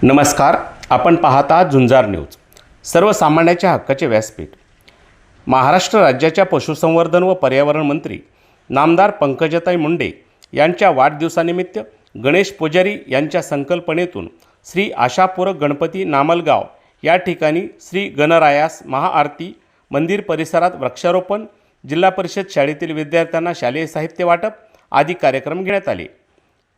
नमस्कार, आपण पाहता झुंजार न्यूज, सर्वसामान्याच्या हक्काचे व्यासपीठ। महाराष्ट्र राज्याच्या पशुसंवर्धन व पर्यावरण मंत्री नामदार पंकजाताई मुंडे यांच्या वाढदिवसानिमित्त गणेश पुजारी यांच्या संकल्पनेतून श्री आशापूरक गणपती नामलगाव या ठिकाणी श्री गणरायास महाआरती, मंदिर परिसरात वृक्षारोपण, जिल्हा परिषद शाळेतील विद्यार्थ्यांना शालेय साहित्य वाटप आदी कार्यक्रम घेण्यात आले।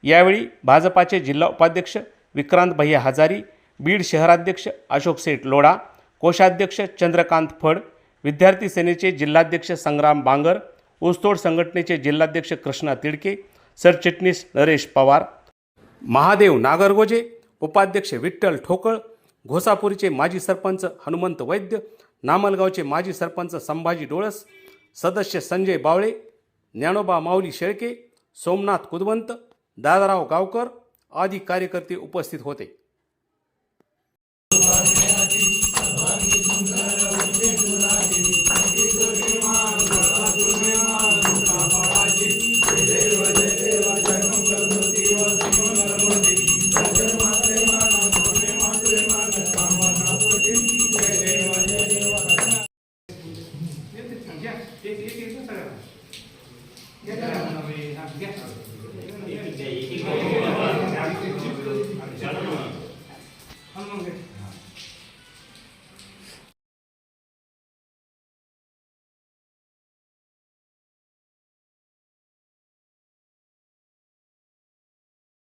यावेळी भाजपाचे जिल्हा उपाध्यक्ष विक्रांत भैया हजारी, बीड शहराध्यक्ष अशोक सेठ लोढा, कोषाध्यक्ष चंद्रकांत फड, विद्यार्थी सेनेचे जिल्हाध्यक्ष संग्राम बांगर, ऊसतोड संघटनेचे जिल्हाध्यक्ष कृष्णा तिडके, सरचिटणीस नरेश पवार, महादेव नागरगोजे, उपाध्यक्ष विठ्ठल ठोकळ, घोसापुरीचे माजी सरपंच हनुमंत वैद्य, नामलगावचे माजी सरपंच संभाजी डोळस, सदस्य संजय बावळे, ज्ञानोबा माऊली शेळके, सोमनाथ कुदवंत, दादाराव गावकर आदी कार्यकर्ते उपस्थित होते।